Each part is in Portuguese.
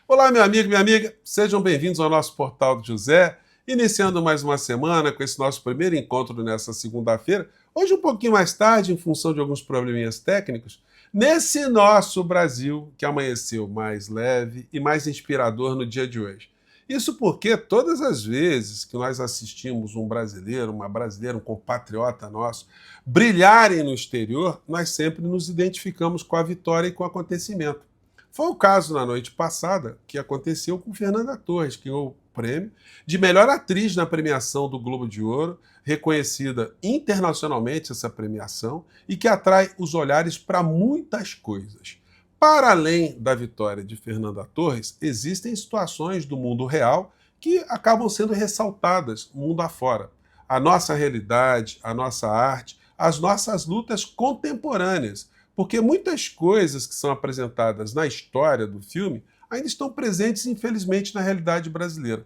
Olá, meu amigo, minha amiga, sejam bem-vindos ao nosso Portal do José, iniciando mais uma semana com esse nosso primeiro encontro nessa segunda-feira, hoje um pouquinho mais tarde, em função de alguns probleminhas técnicos, nesse nosso Brasil que amanheceu mais leve e mais inspirador no dia de hoje. Isso porque todas as vezes que nós assistimos um brasileiro, uma brasileira, um compatriota nosso brilharem no exterior, nós sempre nos identificamos com a vitória e com o acontecimento. Foi o caso na noite passada que aconteceu com Fernanda Torres, que ganhou o prêmio de melhor atriz na premiação do Globo de Ouro, reconhecida internacionalmente essa premiação e que atrai os olhares para muitas coisas. Para além da vitória de Fernanda Torres, existem situações do mundo real que acabam sendo ressaltadas mundo afora. A nossa realidade, a nossa arte, as nossas lutas contemporâneas, porque muitas coisas que são apresentadas na história do filme ainda estão presentes, infelizmente, na realidade brasileira.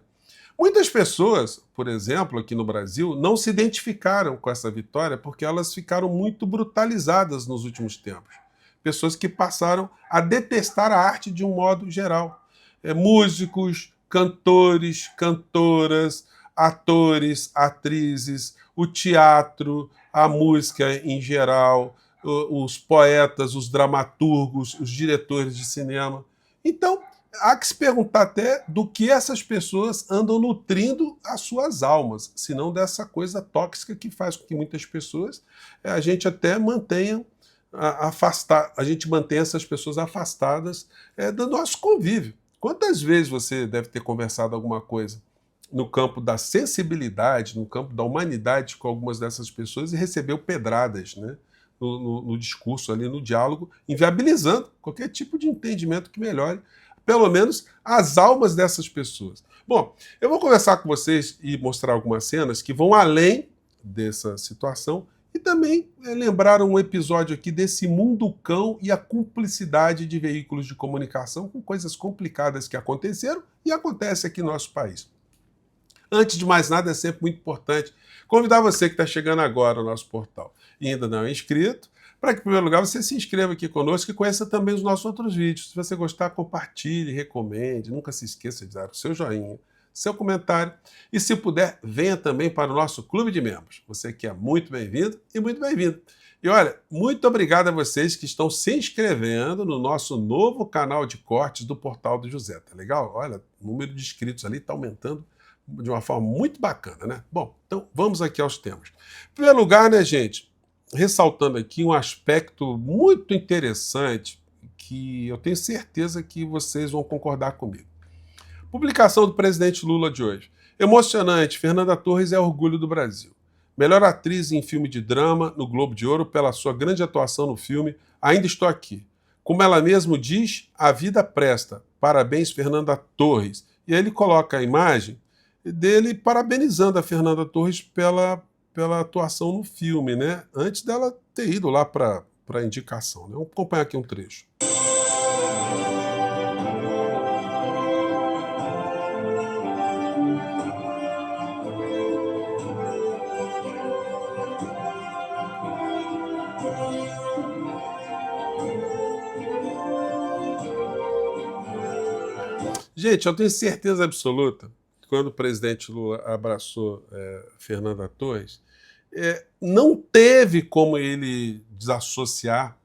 Muitas pessoas, por exemplo, aqui no Brasil, não se identificaram com essa vitória porque elas ficaram muito brutalizadas nos últimos tempos. Pessoas que passaram a detestar a arte de um modo geral. Músicos, cantores, cantoras, atores, atrizes, o teatro, a música em geral, os poetas, os dramaturgos, os diretores de cinema. Então, há que se perguntar até do que essas pessoas andam nutrindo as suas almas, se não dessa coisa tóxica que faz com que muitas pessoas a gente até mantenha a gente mantém essas pessoas afastadas do nosso convívio. Quantas vezes você deve ter conversado alguma coisa no campo da sensibilidade, no campo da humanidade com algumas dessas pessoas e recebeu pedradas, né? No discurso ali, no diálogo, inviabilizando qualquer tipo de entendimento que melhore, pelo menos, as almas dessas pessoas. Bom, eu vou conversar com vocês e mostrar algumas cenas que vão além dessa situação e também lembrar um episódio aqui desse mundo cão e a cumplicidade de veículos de comunicação com coisas complicadas que aconteceram e acontecem aqui no nosso país. Antes de mais nada, é sempre muito importante convidar você que está chegando agora ao nosso portal e ainda não é inscrito, para que, em primeiro lugar, você se inscreva aqui conosco e conheça também os nossos outros vídeos. Se você gostar, compartilhe, recomende, nunca se esqueça de dar o seu joinha, seu comentário e, se puder, venha também para o nosso clube de membros. Você que é muito bem-vindo e muito bem-vindo. E olha, muito obrigado a vocês que estão se inscrevendo no nosso novo canal de cortes do Portal do José, tá legal? Olha, o número de inscritos ali está aumentando de uma forma muito bacana, né? Bom, então vamos aqui aos temas. Em primeiro lugar, né, gente, ressaltando aqui um aspecto muito interessante que eu tenho certeza que vocês vão concordar comigo. Publicação do presidente Lula de hoje. Emocionante, Fernanda Torres é orgulho do Brasil. Melhor atriz em filme de drama no Globo de Ouro pela sua grande atuação no filme Ainda Estou Aqui. Como ela mesmo diz, a vida presta. Parabéns, Fernanda Torres. E aí ele coloca a imagem dele parabenizando a Fernanda Torres pela atuação no filme, né? Antes dela ter ido lá para a indicação, né? Vamos acompanhar aqui um trecho. Gente, eu tenho certeza absoluta que quando o presidente Lula abraçou Fernanda Torres, não teve como ele desassociar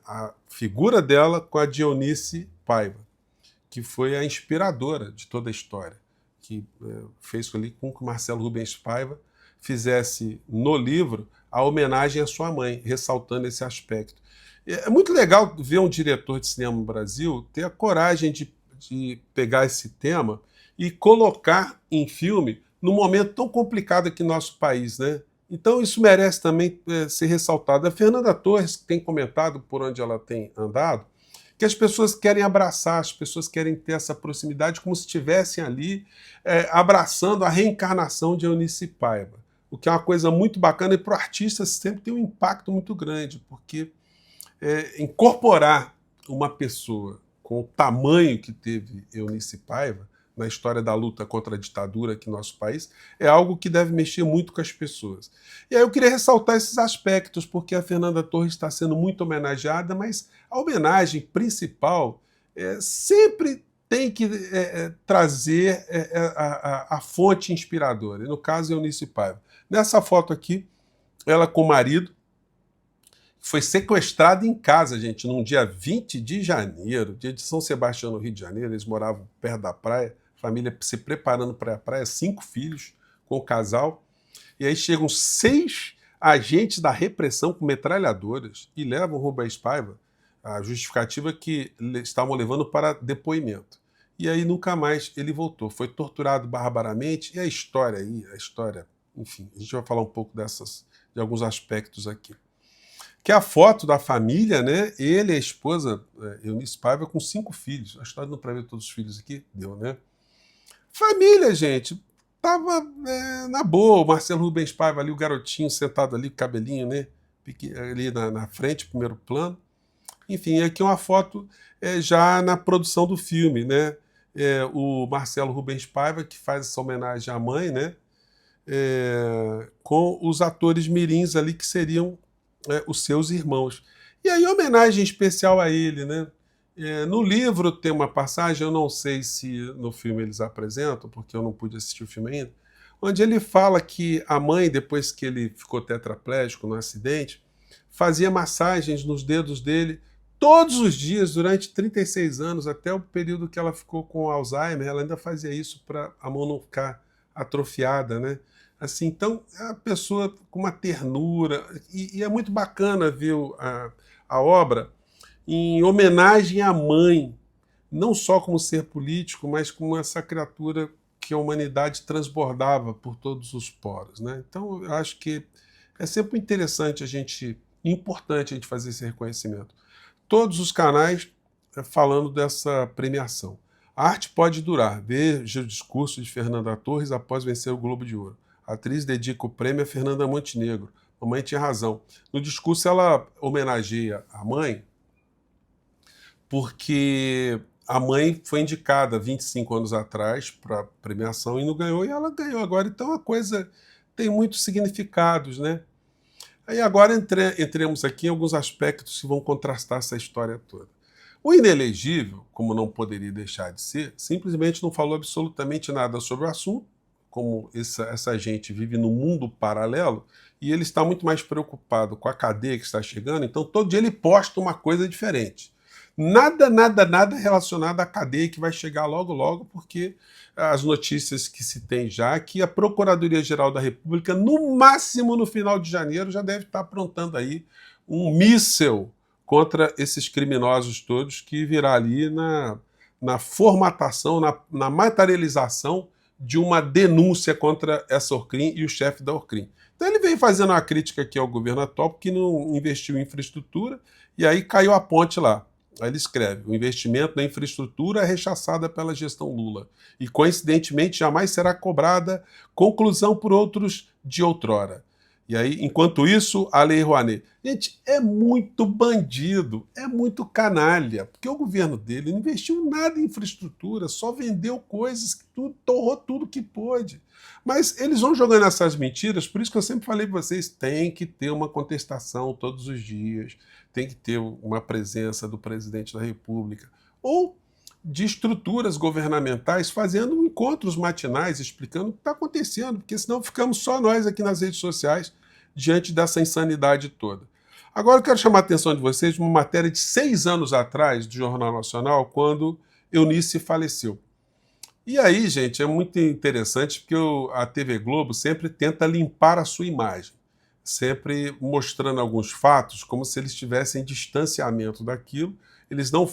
a figura dela com a Dionísse Paiva, que foi a inspiradora de toda a história, que fez ali com que o Marcelo Rubens Paiva fizesse no livro a homenagem à sua mãe, ressaltando esse aspecto. É muito legal ver um diretor de cinema no Brasil ter a coragem de pegar esse tema e colocar em filme num momento tão complicado aqui no nosso país, né? Então isso merece também ser ressaltado. A Fernanda Torres tem comentado por onde ela tem andado que as pessoas querem abraçar, as pessoas querem ter essa proximidade como se estivessem ali abraçando a reencarnação de Eunice Paiva, o que é uma coisa muito bacana e para o artista sempre tem um impacto muito grande, porque incorporar uma pessoa com o tamanho que teve Eunice Paiva na história da luta contra a ditadura aqui no nosso país, é algo que deve mexer muito com as pessoas. E aí eu queria ressaltar esses aspectos, porque a Fernanda Torres está sendo muito homenageada, mas a homenagem principal sempre tem que trazer a fonte inspiradora. E no caso, Eunice Paiva. Nessa foto aqui, ela com o marido, foi sequestrada em casa, gente, num dia 20 de janeiro, dia de São Sebastião, no Rio de Janeiro. Eles moravam perto da praia, família se preparando para a praia, 5 filhos com o casal. E aí chegam 6 agentes da repressão com metralhadoras e levam Rubens Paiva, a justificativa que estavam levando para depoimento. E aí nunca mais ele voltou. Foi torturado barbaramente. E a história aí, enfim, a gente vai falar um pouco de alguns aspectos aqui. Que é a foto da família, né? Ele e a esposa, Eunice Paiva, com 5 filhos. Acho que não dá para ver todos os filhos aqui. Deu, né? Família, gente, tava na boa. O Marcelo Rubens Paiva ali, o garotinho sentado ali, com o cabelinho, né? Ali na frente, primeiro plano. Enfim, aqui uma foto já na produção do filme, né? O Marcelo Rubens Paiva, que faz essa homenagem à mãe, né? Com os atores mirins ali, que seriam os seus irmãos. E aí, homenagem especial a ele, né? No livro tem uma passagem, eu não sei se no filme eles apresentam, porque eu não pude assistir o filme ainda, onde ele fala que a mãe, depois que ele ficou tetraplégico no acidente, fazia massagens nos dedos dele todos os dias, durante 36 anos, até o período que ela ficou com Alzheimer. Ela ainda fazia isso para a mão não ficar atrofiada, né? Assim, então, é uma pessoa com uma ternura, e é muito bacana ver a obra em homenagem à mãe, não só como ser político, mas como essa criatura que a humanidade transbordava por todos os poros, né? Então, eu acho que é sempre interessante importante a gente fazer esse reconhecimento. Todos os canais falando dessa premiação. A arte pode durar. Veja o discurso de Fernanda Torres após vencer o Globo de Ouro. A atriz dedica o prêmio a Fernanda Montenegro. A mãe tinha razão. No discurso, ela homenageia a mãe porque a mãe foi indicada 25 anos atrás para a premiação e não ganhou, e ela ganhou agora. Então a coisa tem muitos significados, né? Aí agora entremos aqui em alguns aspectos que vão contrastar essa história toda. O inelegível, como não poderia deixar de ser, simplesmente não falou absolutamente nada sobre o assunto, como essa gente vive num mundo paralelo, e ele está muito mais preocupado com a cadeia que está chegando, então todo dia ele posta uma coisa diferente. Nada relacionado à cadeia que vai chegar logo, logo, porque as notícias que se tem já, que a Procuradoria-Geral da República, no máximo no final de janeiro, já deve estar aprontando aí um míssil contra esses criminosos todos, que virá ali na formatação, na materialização de uma denúncia contra essa Orcrim e o chefe da Orcrim. Então ele vem fazendo uma crítica aqui ao governo atual, que não investiu em infraestrutura, e aí caiu a ponte lá. Aí ele escreve: o investimento na infraestrutura é rechaçada pela gestão Lula e, coincidentemente, jamais será cobrada conclusão por outros de outrora. E aí, enquanto isso, a Lei Rouanet. Gente, é muito bandido, é muito canalha, porque o governo dele não investiu nada em infraestrutura, só vendeu coisas, torrou tudo que pôde. Mas eles vão jogando essas mentiras, por isso que eu sempre falei para vocês, tem que ter uma contestação todos os dias, tem que ter uma presença do presidente da República, ou de estruturas governamentais fazendo encontros matinais, explicando o que está acontecendo, porque senão ficamos só nós aqui nas redes sociais diante dessa insanidade toda. Agora eu quero chamar a atenção de vocês de uma matéria de 6 anos atrás do Jornal Nacional, quando Eunice faleceu. E aí, gente, é muito interessante porque a TV Globo sempre tenta limpar a sua imagem, sempre mostrando alguns fatos como se eles tivessem distanciamento daquilo, eles não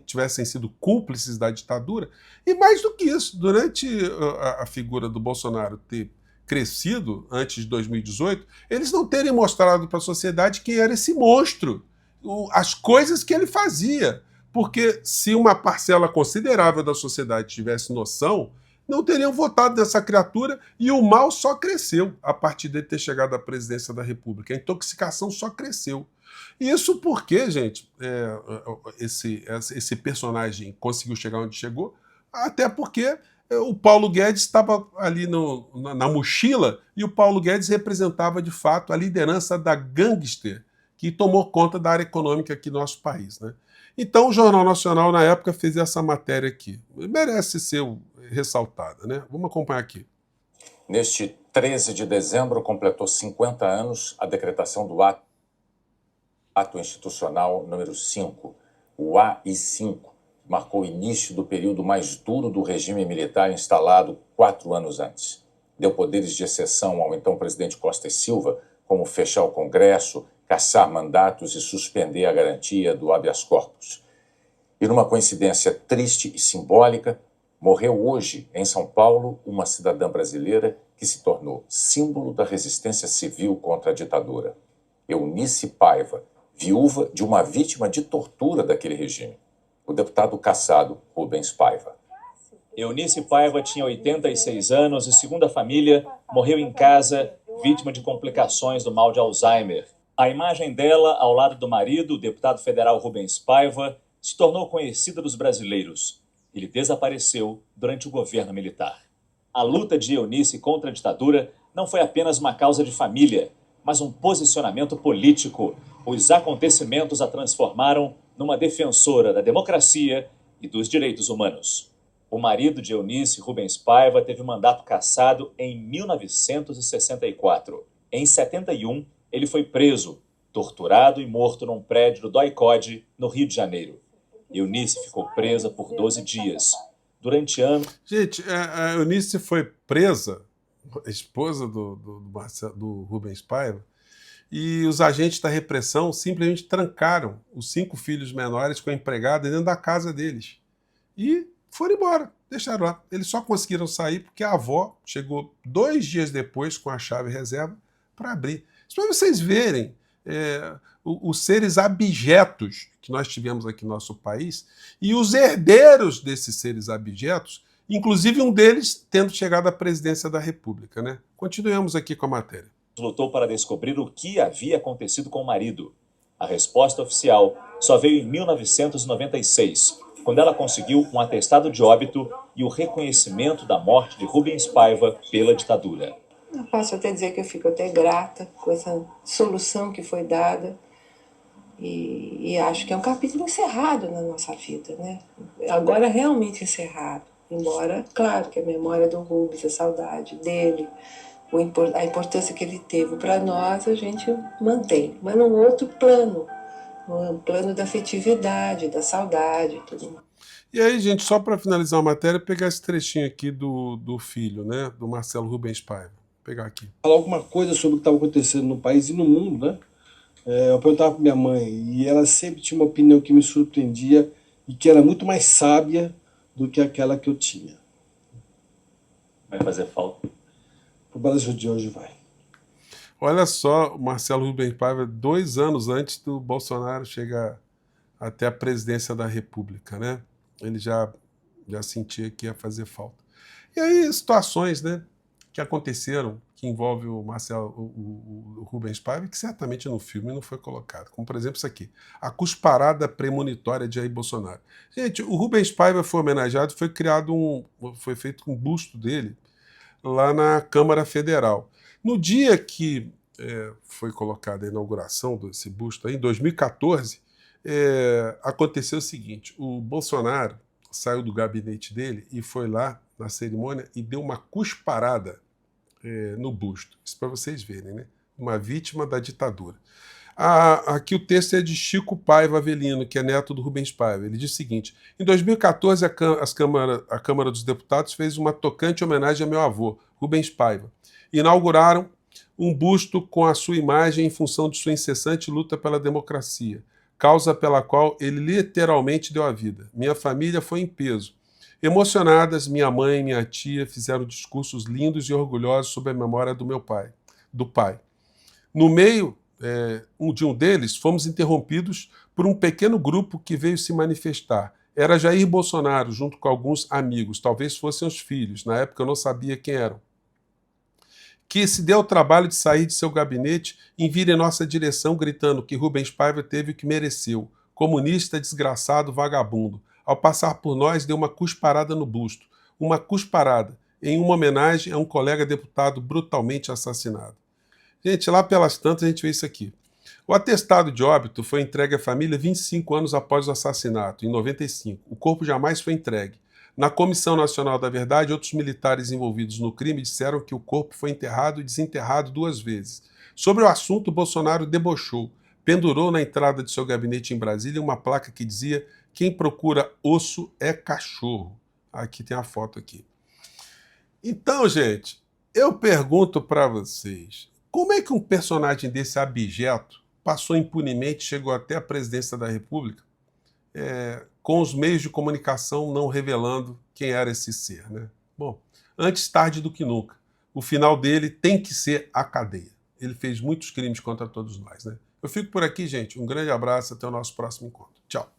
tivessem sido cúmplices da ditadura. E mais do que isso, durante a figura do Bolsonaro ter crescido antes de 2018, eles não terem mostrado para a sociedade quem era esse monstro, as coisas que ele fazia. Porque se uma parcela considerável da sociedade tivesse noção, não teriam votado nessa criatura, e o mal só cresceu a partir de ter chegado à presidência da República. A intoxicação só cresceu. E isso porque, gente, esse personagem conseguiu chegar onde chegou, até porque o Paulo Guedes estava ali na mochila, e o Paulo Guedes representava, de fato, a liderança da gangster que tomou conta da área econômica aqui no nosso país, né? Então, o Jornal Nacional, na época, fez essa matéria aqui. Merece ser ressaltada, né? Vamos acompanhar aqui. Neste 13 de dezembro, completou 50 anos a decretação do Ato Institucional número 5, o AI-5, que marcou o início do período mais duro do regime militar instalado 4 anos antes. Deu poderes de exceção ao então presidente Costa e Silva, como fechar o Congresso, cassar mandatos e suspender a garantia do habeas corpus. E numa coincidência triste e simbólica, morreu hoje, em São Paulo, uma cidadã brasileira que se tornou símbolo da resistência civil contra a ditadura. Eunice Paiva, viúva de uma vítima de tortura daquele regime. O deputado cassado Rubens Paiva. Eunice Paiva tinha 86 anos e, segundo a família, morreu em casa, vítima de complicações do mal de Alzheimer. A imagem dela, ao lado do marido, o deputado federal Rubens Paiva, se tornou conhecida dos brasileiros. Ele desapareceu durante o governo militar. A luta de Eunice contra a ditadura não foi apenas uma causa de família, mas um posicionamento político. Os acontecimentos a transformaram numa defensora da democracia e dos direitos humanos. O marido de Eunice, Rubens Paiva, teve o mandato cassado em 1964. Em 71, ele foi preso, torturado e morto num prédio do DOI-CODE, no Rio de Janeiro. Eunice ficou presa por 12 dias. Durante anos... Gente, a Eunice foi presa, a esposa do Rubens Paiva, e os agentes da repressão simplesmente trancaram os 5 filhos menores com a empregada dentro da casa deles. E foram embora, deixaram lá. Eles só conseguiram sair porque a avó chegou 2 dias depois com a chave reserva para abrir. Isso para vocês verem os seres abjetos que nós tivemos aqui no nosso país e os herdeiros desses seres abjetos, inclusive um deles tendo chegado à presidência da República, né? Continuemos aqui com a matéria. Lutou para descobrir o que havia acontecido com o marido. A resposta oficial só veio em 1996, quando ela conseguiu um atestado de óbito e o reconhecimento da morte de Rubens Paiva pela ditadura. Eu posso até dizer que eu fico até grata com essa solução que foi dada e acho que é um capítulo encerrado na nossa vida, né? Agora realmente encerrado, embora, claro, que a memória do Rubens, a saudade dele, a importância que ele teve para nós, a gente mantém, mas num outro plano, no plano da afetividade, da saudade, tudo mais. E aí, gente, só para finalizar a matéria, pegar esse trechinho aqui do filho, né, do Marcelo Rubens Paiva. Vou pegar aqui. Falar alguma coisa sobre o que estava acontecendo no país e no mundo, né? Eu perguntava para minha mãe e ela sempre tinha uma opinião que me surpreendia e que era muito mais sábia do que aquela que eu tinha. Vai fazer falta. O Brasil de hoje vai. Olha só, o Marcelo Rubens Paiva, 2 anos antes do Bolsonaro chegar até a presidência da República, né? Ele já sentia que ia fazer falta. E aí, situações, né, que aconteceram, que envolvem o Marcelo, o Rubens Paiva, que certamente no filme não foi colocado. Como, por exemplo, isso aqui. A cusparada premonitória de Jair Bolsonaro. Gente, o Rubens Paiva foi homenageado, foi feito um busto dele lá na Câmara Federal. No dia que foi colocada a inauguração desse busto, aí, em 2014, aconteceu o seguinte: o Bolsonaro saiu do gabinete dele e foi lá na cerimônia e deu uma cusparada no busto. Isso para vocês verem, né? Uma vítima da ditadura. Aqui o texto é de Chico Paiva Avelino, que é neto do Rubens Paiva. Ele diz o seguinte: em 2014, a Câmara dos Deputados fez uma tocante homenagem a meu avô, Rubens Paiva. Inauguraram um busto com a sua imagem em função de sua incessante luta pela democracia, causa pela qual ele literalmente deu a vida. Minha família foi em peso. Emocionadas, minha mãe e minha tia fizeram discursos lindos e orgulhosos sobre a memória do pai. No meio de um deles, fomos interrompidos por um pequeno grupo que veio se manifestar. Era Jair Bolsonaro, junto com alguns amigos, talvez fossem os filhos, na época eu não sabia quem eram, que se deu o trabalho de sair de seu gabinete e vir em nossa direção gritando que Rubens Paiva teve o que mereceu, comunista, desgraçado, vagabundo. Ao passar por nós, deu uma cusparada no busto, uma cusparada, em uma homenagem a um colega deputado brutalmente assassinado. Gente, lá pelas tantas a gente vê isso aqui. O atestado de óbito foi entregue à família 25 anos após o assassinato, em 95. O corpo jamais foi entregue. Na Comissão Nacional da Verdade, outros militares envolvidos no crime disseram que o corpo foi enterrado e desenterrado 2 vezes. Sobre o assunto, Bolsonaro debochou. Pendurou na entrada de seu gabinete em Brasília uma placa que dizia: "Quem procura osso é cachorro". Aqui tem a foto aqui. Então, gente, eu pergunto para vocês, como é que um personagem desse abjeto passou impunemente, chegou até a presidência da República, com os meios de comunicação não revelando quem era esse ser, né? Bom, antes tarde do que nunca. O final dele tem que ser a cadeia. Ele fez muitos crimes contra todos nós, né? Eu fico por aqui, gente. Um grande abraço, até o nosso próximo encontro. Tchau.